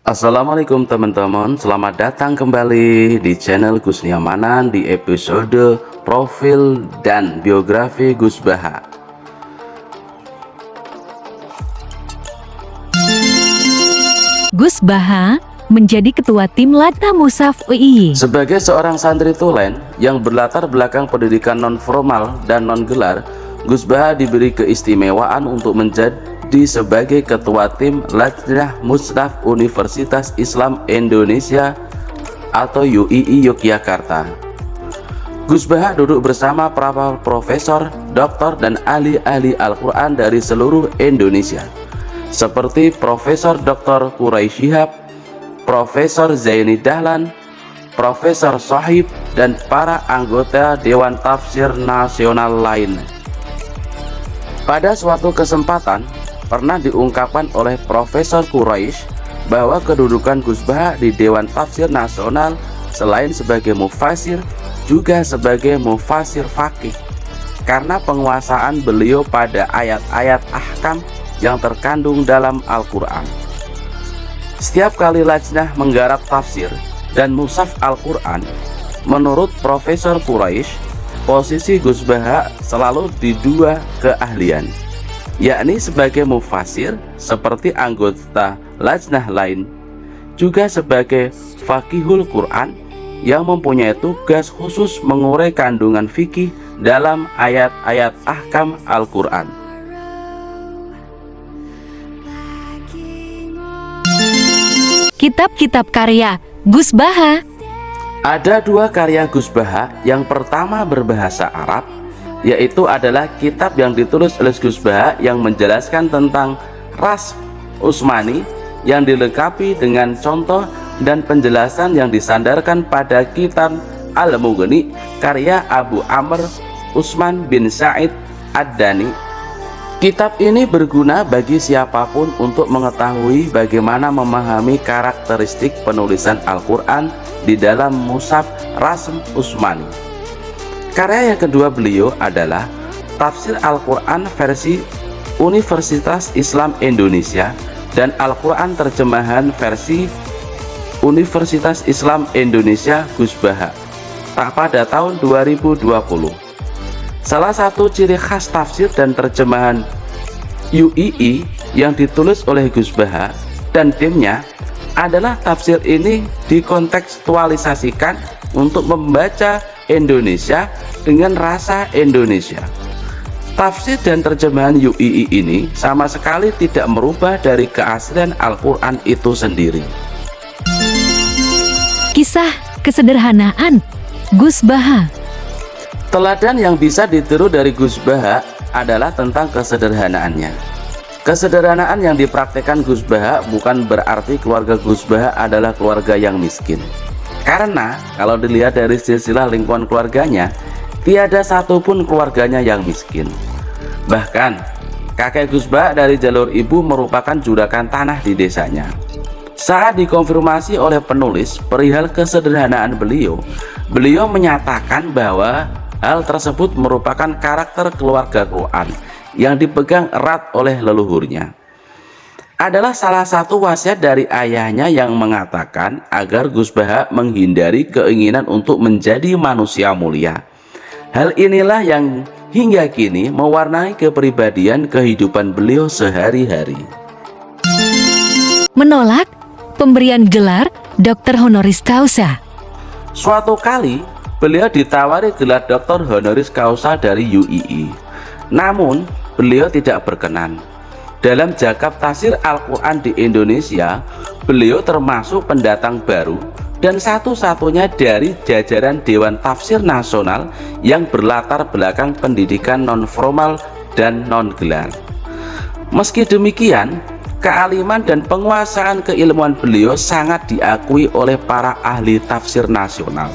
Assalamualaikum teman-teman, selamat datang kembali di channel Gus Nyamanan di episode profil dan biografi Gus Baha. Gus Baha menjadi ketua tim Latna Mushaf UIY. Sebagai seorang santri tulen yang berlatar belakang pendidikan non-formal dan non-gelar, Gus Baha diberi keistimewaan untuk menjadi sebagai ketua tim Latna Mushaf Universitas Islam Indonesia atau UII Yogyakarta. Gus Baha duduk bersama para profesor, doktor, dan ahli-ahli Al-Quran dari seluruh Indonesia seperti Profesor Dr. Quraisy Shihab, Profesor Zaini Dahlan, Profesor Sohib, dan para anggota Dewan Tafsir Nasional lain. Pada suatu kesempatan, pernah diungkapkan oleh Profesor Quraisy bahwa kedudukan Gus Baha di Dewan Tafsir Nasional selain sebagai mufasir, juga sebagai mufasir faqih, karena penguasaan beliau pada ayat-ayat ahkam yang terkandung dalam Al-Quran. Setiap kali lajnah menggarap tafsir dan mushaf Al-Quran, menurut Profesor Quraisy, posisi Gus Baha selalu di dua keahlian, yakni sebagai mufasir seperti anggota lajnah lain, juga sebagai faqihul Quran yang mempunyai tugas khusus mengurai kandungan fikih dalam ayat-ayat ahkam Al-Quran. Kitab-kitab karya Gus Baha. Ada dua karya Gus Baha. Yang pertama berbahasa Arab, yaitu adalah kitab yang ditulis oleh Gus Baha yang menjelaskan tentang ras Utsmani, yang dilengkapi dengan contoh dan penjelasan yang disandarkan pada kitab Al-Mughni karya Abu Amr Utsman bin Sa'id Ad-Dani. Kitab ini berguna bagi siapapun untuk mengetahui bagaimana memahami karakteristik penulisan Al-Quran di dalam mushaf Rasm Utsmani. Karya yang kedua beliau adalah Tafsir Al-Quran versi Universitas Islam Indonesia dan Al-Quran terjemahan versi Universitas Islam Indonesia Gus Baha pada tahun 2020. Salah satu ciri khas tafsir dan terjemahan UII yang ditulis oleh Gus Baha dan timnya adalah tafsir ini dikontekstualisasikan untuk membaca Indonesia dengan rasa Indonesia. Tafsir dan terjemahan UII ini sama sekali tidak merubah dari keaslian Al-Quran itu sendiri. Kisah kesederhanaan Gus Baha. Teladan yang bisa ditiru dari Gus Baha adalah tentang kesederhanaannya. Kesederhanaan yang dipraktikkan Gus Baha bukan berarti keluarga Gus Baha adalah keluarga yang miskin. Karena kalau dilihat dari silsilah lingkungan keluarganya, tiada satupun keluarganya yang miskin. Bahkan kakek Gus Baha dari jalur ibu merupakan juragan tanah di desanya. Saat dikonfirmasi oleh penulis perihal kesederhanaan beliau menyatakan bahwa hal tersebut merupakan karakter keluarga Quran yang dipegang erat oleh leluhurnya. Adalah salah satu wasiat dari ayahnya yang mengatakan agar Gus Baha menghindari keinginan untuk menjadi manusia mulia. Hal inilah yang hingga kini mewarnai kepribadian kehidupan beliau sehari-hari. Menolak pemberian gelar Doktor Honoris Causa. Suatu kali beliau ditawari gelar Doktor Honoris Causa dari UII, namun beliau tidak berkenan. Dalam jangkap tafsir Al-Quran di Indonesia, beliau termasuk pendatang baru dan satu-satunya dari jajaran Dewan Tafsir Nasional yang berlatar belakang pendidikan non-formal dan non-gelar. Meski demikian, kealiman dan penguasaan keilmuan beliau sangat diakui oleh para ahli tafsir nasional.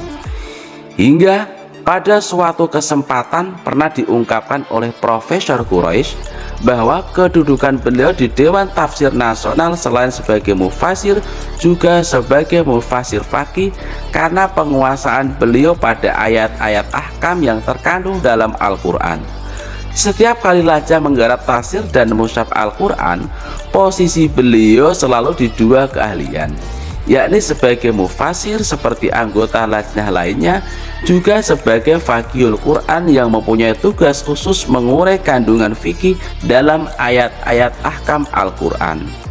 Hingga pada suatu kesempatan pernah diungkapkan oleh Profesor Quraisy bahwa kedudukan beliau di Dewan Tafsir Nasional selain sebagai mufasir juga sebagai mufasir faqih karena penguasaan beliau pada ayat-ayat ahkam yang terkandung dalam Al-Quran. Setiap kali Lajnah menggarap tafsir dan mushaf Al-Quran, posisi beliau selalu di dua keahlian, yakni sebagai mufasir seperti anggota Lajnah lainnya, juga sebagai faqihul Quran yang mempunyai tugas khusus mengurai kandungan fikih dalam ayat-ayat ahkam Al-Quran.